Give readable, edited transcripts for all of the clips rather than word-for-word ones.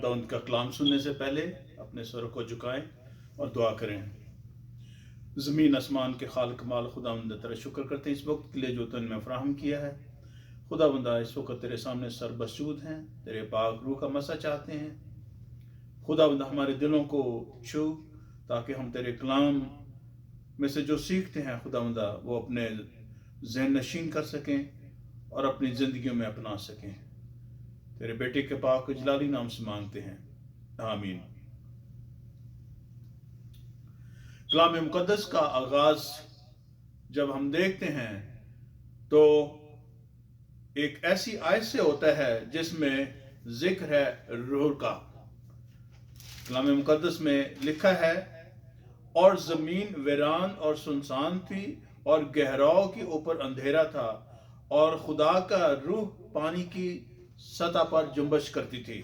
خداوند کا کلام سننے سے پہلے اپنے سر کو جھکائیں اور دعا کریں۔ زمین آسمان کے خالق مال خداوند تیرا شکر کرتے ہیں اس وقت کے لیے جو تو نے میں فراہم کیا ہے۔ خداوند اس وقت تیرے سامنے سر بسجود ہیں، تیرے پاک روح کا مسا چاہتے ہیں۔ خداوند ہمارے دلوں کو چھو تاکہ ہم تیرے کلام میں سے جو سیکھتے ہیں خداوند وہ اپنے ذہن نشین کر سکیں اور اپنی زندگیوں میں اپنا سکیں۔ تیرے بیٹے کے پاک جلالی نام سے مانگتے ہیں، آمین۔ کلام مقدس کا آغاز جب ہم دیکھتے ہیں تو ایک ایسی آیت سے ہوتا ہے جس میں ذکر ہے روح کا۔ کلام مقدس میں لکھا ہے، اور زمین ویران اور سنسان تھی اور گہراؤں کے اوپر اندھیرا تھا، اور خدا کا روح پانی کی سطح پر جنبش کرتی تھی۔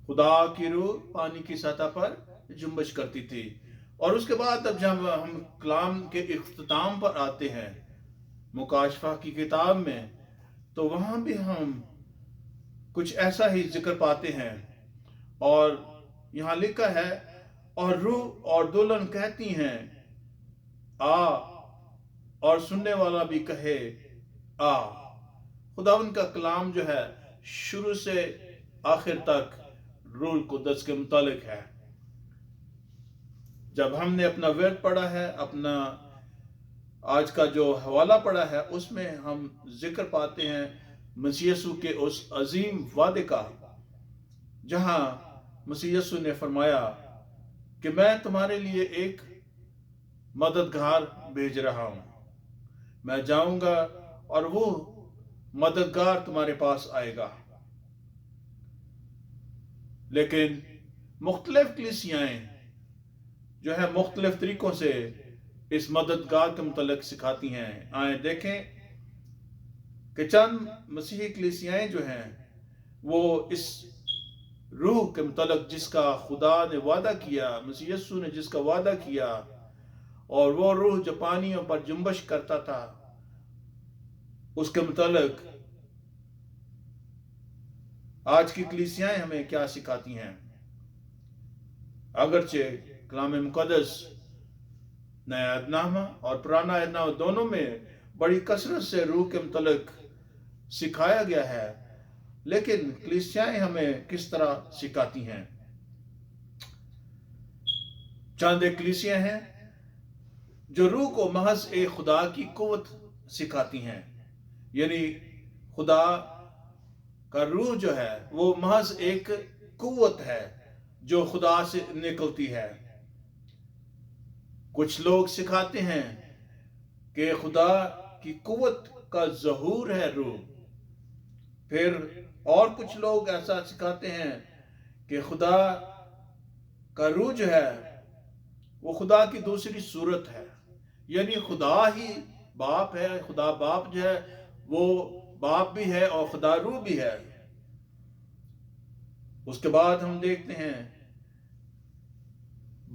خدا کی روح پانی کی سطح پر جنبش کرتی تھی۔ اور اس کے بعد اب جب ہم کلام کے اختتام پر آتے ہیں مکاشفہ کی کتاب میں، تو وہاں بھی ہم کچھ ایسا ہی ذکر پاتے ہیں، اور یہاں لکھا ہے، اور روح اور دلہن کہتی ہیں آ، اور سننے والا بھی کہے آ۔ خداوند کا کلام جو ہے شروع سے آخر تک روح القدس کے متعلق ہے۔ جب ہم نے اپنا ورد پڑھا ہے، اپنا آج کا جو حوالہ پڑھا ہے، اس میں ہم ذکر پاتے ہیں مسیح یسوع کے اس عظیم وعدے کا، جہاں مسیح یسوع نے فرمایا کہ میں تمہارے لیے ایک مددگار بھیج رہا ہوں، میں جاؤں گا اور وہ مددگار تمہارے پاس آئے گا۔ لیکن مختلف کلیسیائیں جو ہے مختلف طریقوں سے اس مددگار کے متعلق سکھاتی ہیں۔ آئیں دیکھیں کہ چند مسیحی کلیسیائیں جو ہیں وہ اس روح کے متعلق جس کا خدا نے وعدہ کیا، مسیح یسوع نے جس کا وعدہ کیا، اور وہ روح جو پانیوں پر جنبش کرتا تھا، اس کے متعلق آج کی کلیسیائیں ہمیں کیا سکھاتی ہیں۔ اگرچہ کلام مقدس نیا عہد نامہ اور پرانا عہد نامہ دونوں میں بڑی کثرت سے روح کے متعلق سکھایا گیا ہے، لیکن کلیسیائیں ہمیں کس طرح سکھاتی ہیں۔ چند ایک کلیسیاں ہیں جو روح کو محض ایک خدا کی قوت سکھاتی ہیں، یعنی خدا کا روح جو ہے وہ محض ایک قوت ہے جو خدا سے نکلتی ہے۔ کچھ لوگ سکھاتے ہیں کہ خدا کی قوت کا ظہور ہے روح، پھر اور کچھ لوگ ایسا سکھاتے ہیں کہ خدا کا روح جو ہے وہ خدا کی دوسری صورت ہے، یعنی خدا ہی باپ ہے، خدا باپ جو ہے وہ باپ بھی ہے اور خدا روح بھی ہے۔ اس کے بعد ہم دیکھتے ہیں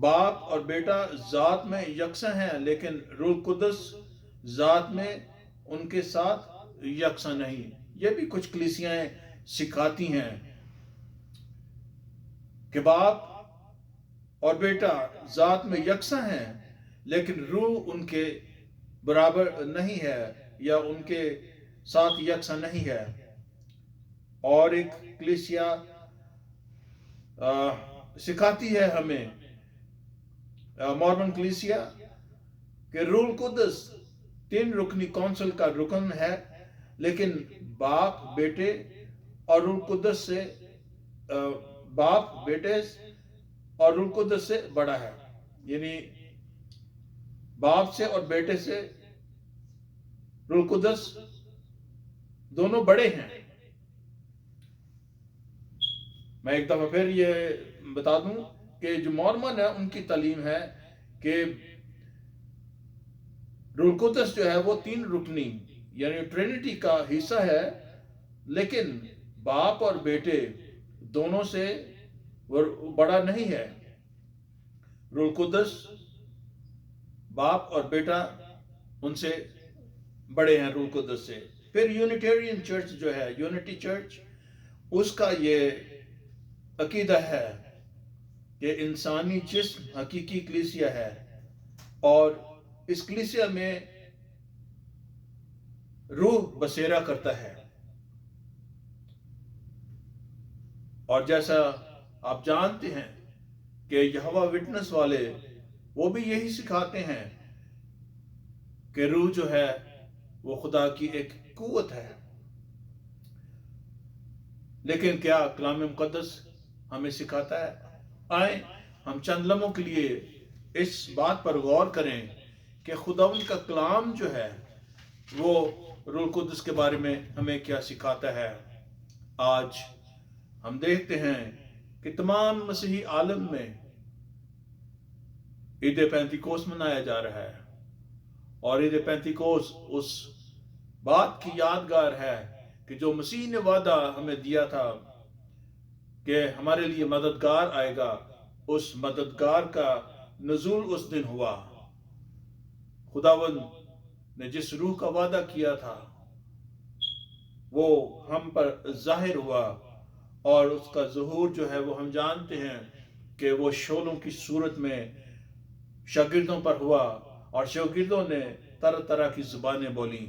باپ اور بیٹا ذات میں یکساں ہیں، لیکن روح القدس ذات میں ان کے ساتھ یکساں نہیں۔ یہ بھی کچھ کلیسیاں سکھاتی ہیں کہ باپ اور بیٹا ذات میں یکساں ہیں، لیکن روح ان کے برابر نہیں ہے یا ان کے ساتھ یکساں نہیں ہے۔ اور ایک کلیسیا سکھاتی ہے ہمیں، مورمن کلیسیا، کہ روح القدس تین رکنی کونسل کا رکن ہے، لیکن باپ، بیٹے اور روح القدس سے باپ، بیٹے اور روح القدس سے بڑا ہے، یعنی باپ سے اور بیٹے سے روح القدس دونوں بڑے ہیں۔ میں ایک دفعہ پھر یہ بتا دوں کہ جو مورمن ہے ان کی تعلیم ہے کہ روح القدس جو ہے وہ تین رکنی یعنی ٹرینٹی کا حصہ ہے، لیکن باپ اور بیٹے دونوں سے بڑا نہیں ہے۔ روح القدس باپ اور بیٹا ان سے بڑے ہیں روح القدس سے۔ پھر یونیٹیرین چرچ جو ہے، یونٹی چرچ، اس کا یہ عقیدہ ہے کہ انسانی جسم حقیقی کلیسیا ہے اور اس کلیسیا میں روح بسیرا کرتا ہے. اور جیسا آپ جانتے ہیں کہ یہوہ وٹنس والے وہ بھی یہی سکھاتے ہیں کہ روح جو ہے وہ خدا کی ایک قوت ہے. لیکن کیا کلام مقدس ہمیں سکھاتا ہے؟ آئیں ہم چند لمحوں کے لیے اس بات پر غور کریں کہ خداوند کا کلام جو ہے وہ روح القدس کے بارے میں ہمیں کیا سکھاتا ہے. آج ہم دیکھتے ہیں کہ تمام مسیحی عالم میں عید پینتیکوس منایا جا رہا ہے، اور عید پینتیکوس اس بات کی یادگار ہے کہ جو مسیح نے وعدہ ہمیں دیا تھا کہ ہمارے لیے مددگار آئے گا، اس مددگار کا نزول اس دن ہوا. خداوند نے جس روح کا وعدہ کیا تھا وہ ہم پر ظاہر ہوا، اور اس کا ظہور جو ہے وہ ہم جانتے ہیں کہ وہ شعلوں کی صورت میں شاگردوں پر ہوا، اور شاگردوں نے طرح طرح کی زبانیں بولیں.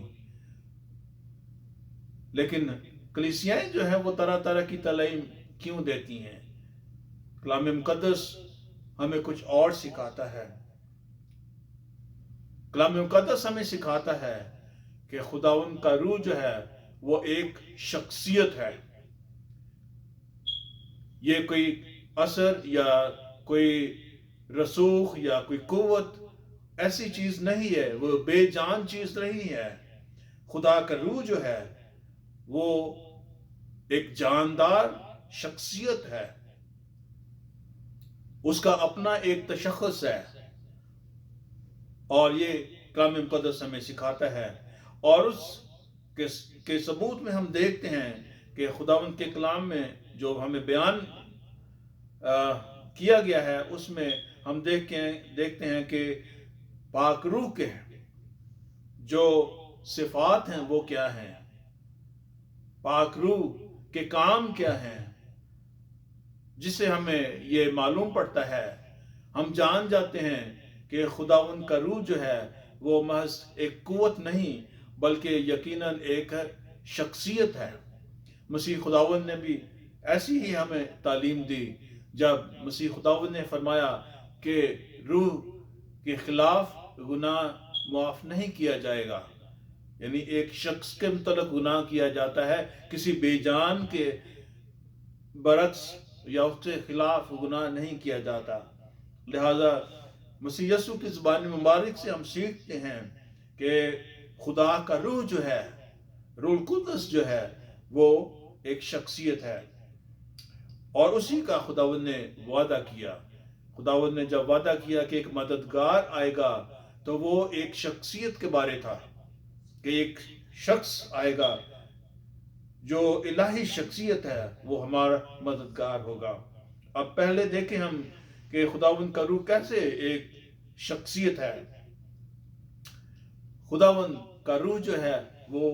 لیکن کلیسیائیں جو ہیں وہ طرح طرح کی تعلیم کیوں دیتی ہیں؟ کلام مقدس ہمیں کچھ اور سکھاتا ہے. کلام مقدس ہمیں سکھاتا ہے کہ خداوند کا روح جو ہے وہ ایک شخصیت ہے. یہ کوئی اثر یا کوئی رسوخ یا کوئی قوت ایسی چیز نہیں ہے، وہ بے جان چیز نہیں ہے. خدا کا روح جو ہے وہ ایک جاندار شخصیت ہے، اس کا اپنا ایک تشخص ہے، اور یہ کلام مقدس ہمیں سکھاتا ہے. اور اس کے ثبوت میں ہم دیکھتے ہیں کہ خداوند کے کلام میں جو ہمیں بیان کیا گیا ہے اس میں ہم دیکھتے ہیں کہ پاک روح کے جو صفات ہیں وہ کیا ہیں، پاک روح کے کام کیا ہیں، جس سے ہمیں یہ معلوم پڑتا ہے، ہم جان جاتے ہیں کہ خداوند کا روح جو ہے وہ محض ایک قوت نہیں بلکہ یقیناً ایک شخصیت ہے. مسیح خداوند نے بھی ایسی ہی ہمیں تعلیم دی جب مسیح خداوند نے فرمایا کہ روح کے خلاف گناہ معاف نہیں کیا جائے گا. یعنی ایک شخص کے متعلق گناہ کیا جاتا ہے، کسی بے جان کے برعکس یا اس کے خلاف گناہ نہیں کیا جاتا. لہذا مسیح یسوع کی زبان مبارک سے ہم سیکھتے ہیں کہ خدا کا روح جو ہے، روح القدس جو ہے، وہ ایک شخصیت ہے، اور اسی کا خداوند نے وعدہ کیا. خداوند نے جب وعدہ کیا کہ ایک مددگار آئے گا تو وہ ایک شخصیت کے بارے تھا کہ ایک شخص آئے گا جو الہی شخصیت ہے، وہ ہمارا مددگار ہوگا. اب پہلے دیکھیں ہم کہ خداوند کا روح کیسے ایک شخصیت ہے. خداوند کا روح جو ہے وہ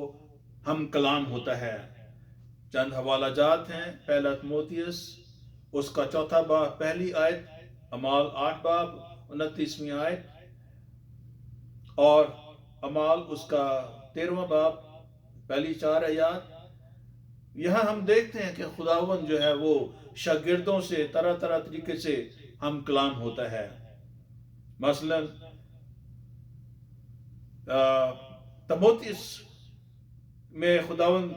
ہم کلام ہوتا ہے. چند حوالہ جات ہیں. پہلا تموتھیوس اس کا 4 باب پہلی آیت، اعمال 8 باب 29ویں آیت، اور اعمال اس کا 13واں باب پہلی 4 آیات. یہاں ہم دیکھتے ہیں کہ خداوند جو ہے وہ شاگردوں سے طرح طرح طریقے سے ہم کلام ہوتا ہے. مثلا تموتھیوس میں خداوند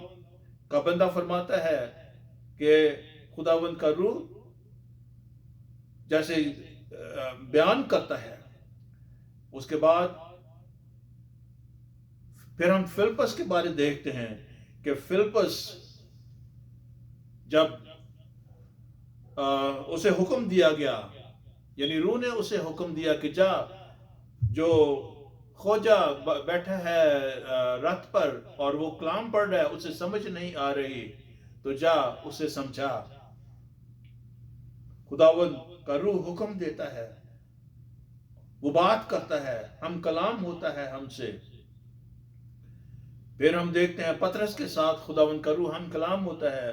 کا بندہ فرماتا ہے کہ خداوند کا روح جیسے بیان کرتا ہے. اس کے بعد پھر ہم فلپس کے بارے دیکھتے ہیں کہ فلپس جب اسے حکم دیا گیا، یعنی روح نے اسے حکم دیا کہ جا، جو خوجہ بیٹھا ہے رتھ پر اور وہ کلام پڑھ رہا ہے، اسے سمجھ نہیں آ رہی، تو جا اسے سمجھا. خداوند کا روح حکم دیتا ہے، وہ بات کرتا ہے، ہم کلام ہوتا ہے ہم سے. پھر ہم دیکھتے ہیں پطرس کے ساتھ خداوند کا روح ہم کلام ہوتا ہے،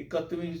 31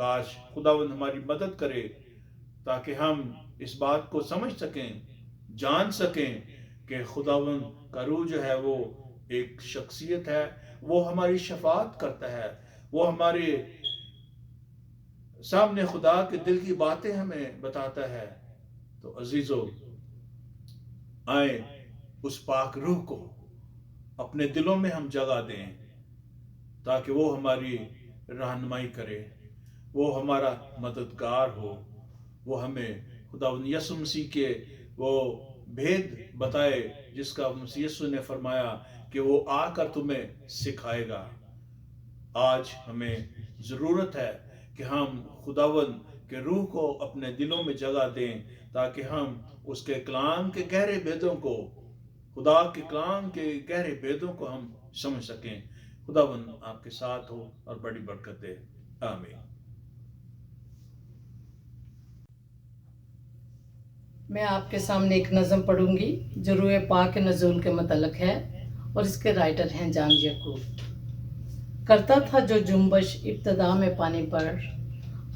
کاش خداوند ہماری مدد کرے تاکہ ہم اس بات کو سمجھ سکیں، جان سکیں کہ خداوند کا روح جو ہے وہ ایک شخصیت ہے، وہ ہماری شفاعت کرتا ہے، وہ ہمارے سامنے خدا کے دل کی باتیں ہمیں بتاتا ہے۔ تو عزیزو، آئیں اس پاک روح کو اپنے دلوں میں ہم جگہ دیں تاکہ وہ ہماری رہنمائی کرے، وہ ہمارا مددگار ہو، وہ ہمیں خداوند یسوع مسیح کے وہ بھید بتائے جس کا مسیح یسوع نے فرمایا کہ وہ آ کر تمہیں سکھائے گا۔ آج ہمیں ضرورت ہے کہ ہم خداوند کے روح کو اپنے دلوں میں جگہ دیں تاکہ ہم اس کے کلام کے گہرے بھیدوں کو، خدا کے کلام کے گہرے بھیدوں کو ہم سمجھ سکیں۔ خداوند آپ کے ساتھ ہو اور بڑی برکت دے، آمین۔ میں آپ کے سامنے ایک نظم پڑھوں گی جو روح پاک کے نزول کے متعلق ہے اور اس کے رائٹر ہیں جان یعقوب۔ کرتا تھا جو جنبش ابتدا میں پانی پر،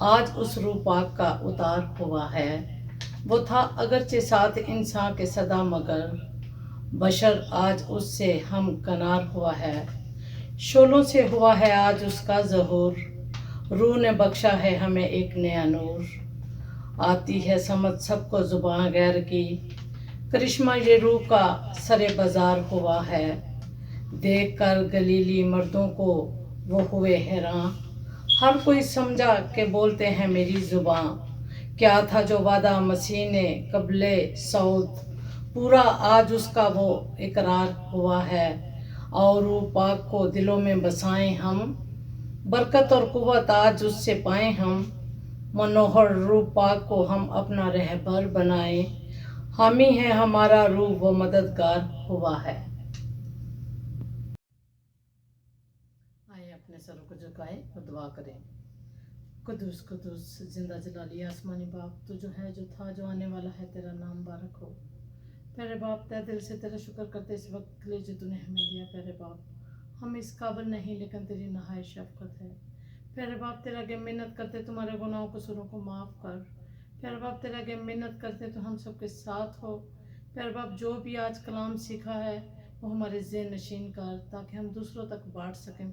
آج اس روح پاک کا اتار ہوا ہے۔ وہ تھا اگرچہ ساتھ انسان کے صدا، مگر بشر آج اس سے ہم کنار ہوا ہے۔ شعلوں سے ہوا ہے آج اس کا ظہور، روح نے بخشا ہے ہمیں ایک نیا نور۔ آتی ہے سمجھ سب کو زباں غیر کی، کرشمہ یہ روح کا سرے بازار ہوا ہے۔ دیکھ کر گلیلی مردوں کو وہ ہوئے حیراں، ہر کوئی سمجھا کہ بولتے ہیں میری زباں۔ کیا تھا جو وعدہ مسیح نے قبل صعود، پورا آج اس کا وہ اقرار ہوا ہے۔ اور روح پاک کو دلوں میں بسائیں ہم، برکت اور قوت آج اس سے پائیں ہم۔ منوہر روح پاک کو ہم اپنا رہبر بنائیں، حامی ہے ہمارا روح وہ مددگار ہوا ہے۔ آئیں اپنے سروں کو جھکائیں اور دعا کریں۔ قدوس قدوس زندہ جلالی آسمانی باپ، تو جو ہے، جو تھا، جو آنے والا ہے، تیرا نام بارک ہو۔ پیارے باپ، تہ دل سے تیرا شکر کرتے اس وقت کے لیے جو تو نے ہمیں دیا۔ پیارے باپ، ہم اس قابل نہیں لیکن تیری نہایت شفقت ہے۔ پیارے باپ، تیرے آگے منت کرتے تمہارے گناہوں قصوروں کو معاف کر۔ پیارے باپ، تیرے آگے منت کرتے تو ہم سب کے ساتھ ہو۔ پیارے باپ، جو بھی آج کلام سیکھا ہے وہ ہمارے ذہن نشین کر تاکہ ہم دوسروں تک بانٹ سکیں۔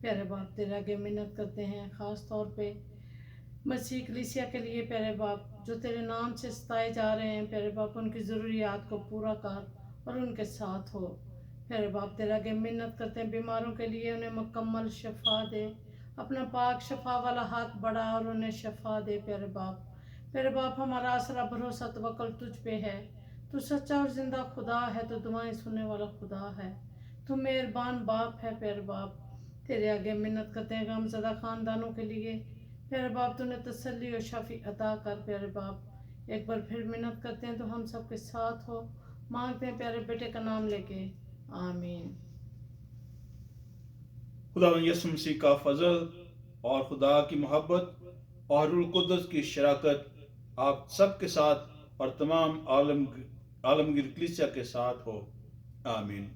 پیارے باپ، تیرے آگے منت کرتے ہیں خاص طور پہ مسیح کلیسیا کے لیے۔ پیارے باپ، جو تیرے نام سے ستائے جا رہے ہیں، پیارے باپ ان کی ضروریات کو پورا کر اور ان کے ساتھ ہو۔ پیارے باپ، تیرے آگے منت کرتے ہیں بیماروں کے لیے، انہیں مکمل شفا دے، اپنا پاک شفا والا ہاتھ بڑھا اور انہیں شفا دے۔ پیارے باپ، ہمارا آسرا بھروسہ توکل تجھ پہ ہے۔ تو سچا اور زندہ خدا ہے، تو دعائیں سننے والا خدا ہے، تو مہربان باپ ہے۔ پیارے باپ، تیرے آگے منت کرتے ہیں غم زدہ خاندانوں کے لیے۔ پیارے باپ، تو انہیں تسلی اور شفی عطا کر۔ پیارے باپ، ایک بار پھر منت کرتے ہیں تو ہم سب کے ساتھ ہو، مانگتے ہیں پیارے بیٹے کا نام لے کے، آمین۔ خداوند یسوع مسیح کا فضل اور خدا کی محبت اور روح القدس کی شراکت آپ سب کے ساتھ اور تمام عالمگیر کلیسیا کے ساتھ ہو، آمین۔